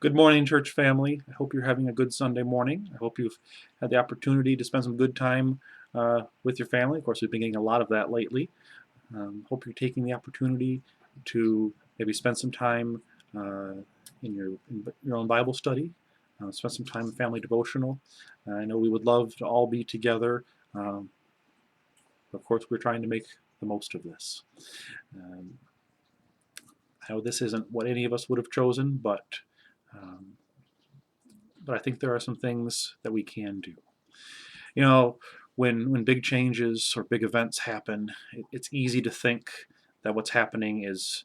Good morning, church family. I hope you're having a good Sunday morning. I hope you've had the opportunity to spend some good time with your family. Of course, we've been getting a lot of that lately. Hope you're taking the opportunity to maybe spend some time in your own Bible study, spend some time in family devotional. I know we would love to all be together. Um, of course, we're trying to make the most of this. Um, I know this isn't what any of us would have chosen, um, but I think there are some things that we can do. You know, when big changes or big events happen, it's easy to think that what's happening is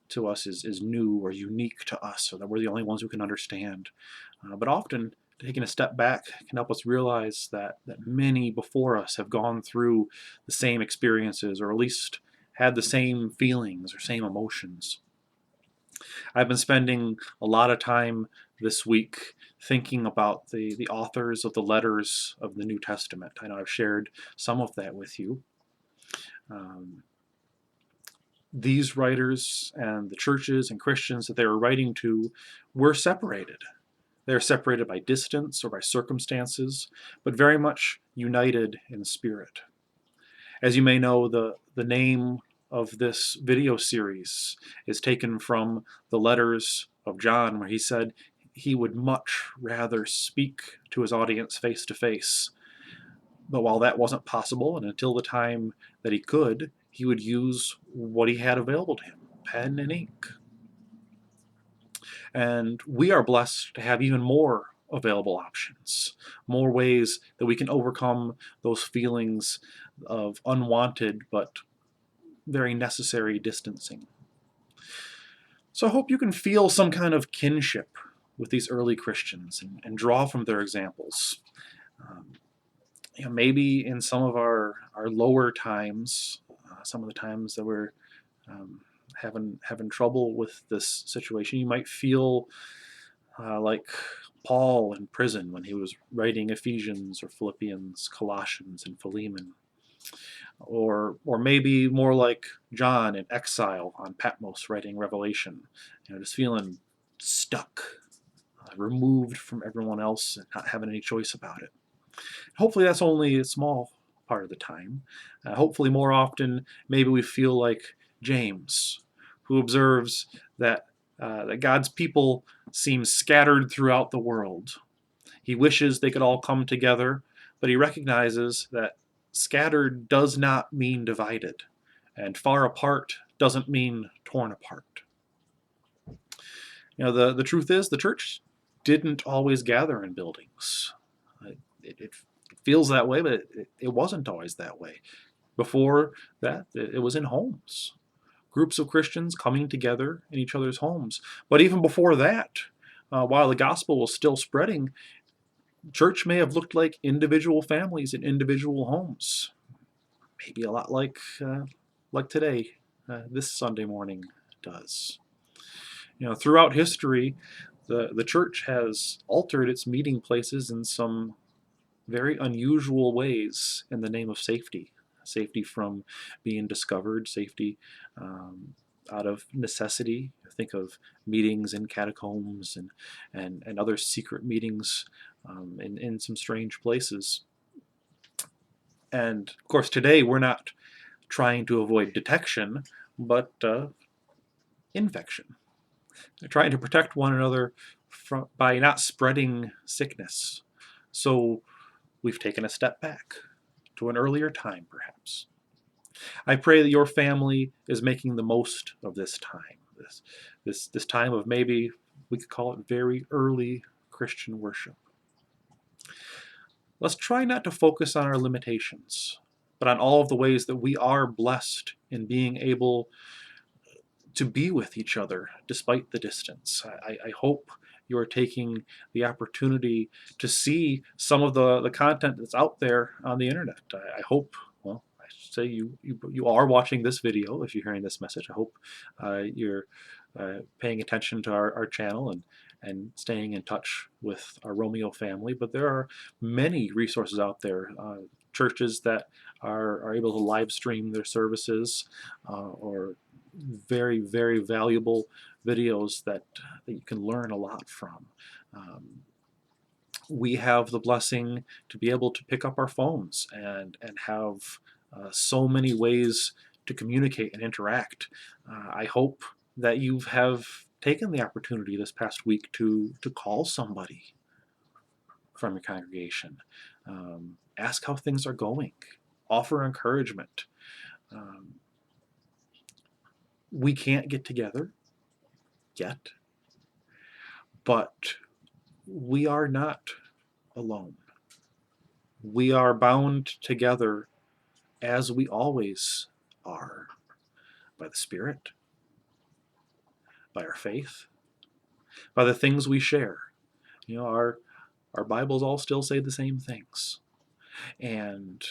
to us is new or unique to us, or that we're the only ones who can understand. But often, taking a step back can help us realize that many before us have gone through the same experiences, or at least had the same feelings or same emotions. I've been spending a lot of time this week thinking about the authors of the letters of the New Testament. I know I've shared some of that with you. Um, these writers and the churches and Christians that they were writing to were separated. They're separated by distance or by circumstances, but very much united in spirit. As you may know, the name of this video series is taken from the letters of John, where he said he would much rather speak to his audience face to face. But while that wasn't possible, and until the time that he could, he would use what he had available to him, pen and ink. And we are blessed to have even more available options, more ways that we can overcome those feelings of unwanted but very necessary distancing. So I hope you can feel some kind of kinship with these early Christians and draw from their examples. Um, maybe in some of our lower times, some of the times that we're um, having trouble with this situation, you might feel like Paul in prison when he was writing Ephesians or Philippians, Colossians, and Philemon. Or maybe more like John in exile on Patmos writing Revelation, just feeling stuck, removed from everyone else and not having any choice about it. Hopefully that's only a small part of the time. Hopefully more often maybe we feel like James, who observes that God's people seem scattered throughout the world. He wishes they could all come together, but he recognizes that scattered does not mean divided, and far apart doesn't mean torn apart. The truth is, the church didn't always gather in buildings. It feels that way, but it wasn't always that way. Before that, it was in homes. Groups of Christians coming together in each other's homes. But even before that, while the gospel was still spreading, church may have looked like individual families in individual homes. Maybe a lot like today, this Sunday morning does. Throughout history, the church has altered its meeting places in some very unusual ways in the name of safety. Safety from being discovered, safety out of necessity. Think of meetings in catacombs and other secret meetings in some strange places. And of course, today we're not trying to avoid detection, but infection. They're trying to protect one another by not spreading sickness. So we've taken a step back to an earlier time, perhaps. I pray that your family is making the most of this time, this time of maybe we could call it very early Christian worship. Let's try not to focus on our limitations, but on all of the ways that we are blessed in being able to be with each other despite the distance. I hope you are taking the opportunity to see some of the content that's out there on the internet. I hope, well, I should say you are watching this video if you're hearing this message. I hope you're paying attention to our channel and staying in touch with our Romeo family. But there are many resources out there, churches that are able to live stream their services or very, very valuable videos that you can learn a lot from. We have the blessing to be able to pick up our phones and have so many ways to communicate and interact. I hope that you have taken the opportunity this past week to call somebody from your congregation. Ask how things are going. Offer encouragement. Um, we can't get together yet, but we are not alone. We are bound together as we always are, by the Spirit, by our faith, by the things we share. You know, our Bibles all still say the same things. And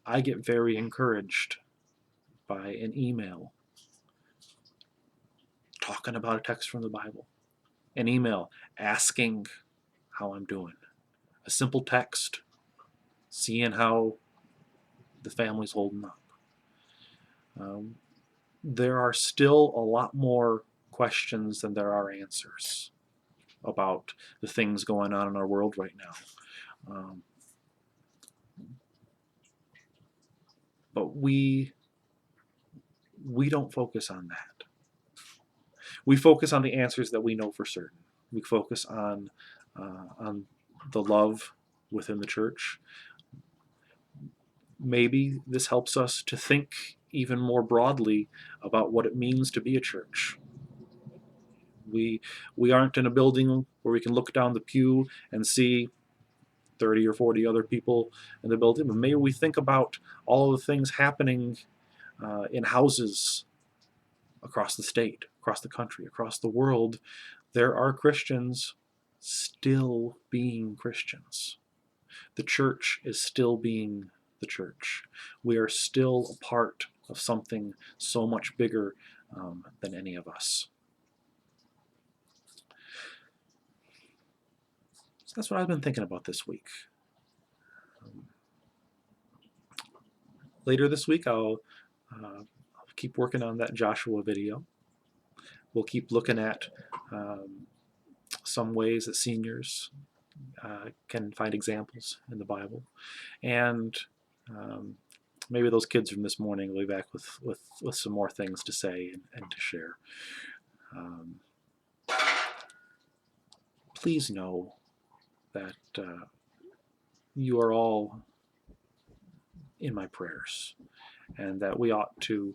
I get very encouraged by an email talking about a text from the Bible, an email asking how I'm doing, a simple text seeing how the family's holding up. There are still a lot more questions than there are answers about the things going on in our world right now. But we don't focus on that. We focus on the answers that we know for certain. We focus on the love within the church. Maybe this helps us to think even more broadly about what it means to be a church. We aren't in a building where we can look down the pew and see 30 or 40 other people in the building, but maybe we think about all of the things happening in houses across the state, across the country, across the world. There are Christians still being Christians. The church is still being the church. We are still a part of something so much bigger than any of us. So that's what I've been thinking about this week. Later this week, I'll keep working on that Joshua video. We'll keep looking at some ways that seniors can find examples in the Bible. And maybe those kids from this morning will be back with some more things to say and to share. Please know that you are all in my prayers, and that we ought to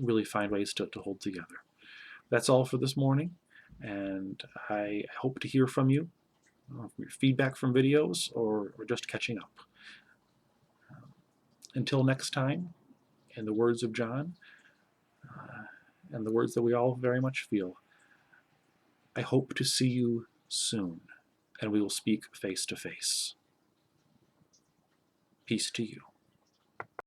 really find ways to hold together. That's all for this morning, and I hope to hear from you, your feedback from videos, or just catching up. Until next time, in the words of John, and the words that we all very much feel, I hope to see you soon, and we will speak face to face. Peace to you.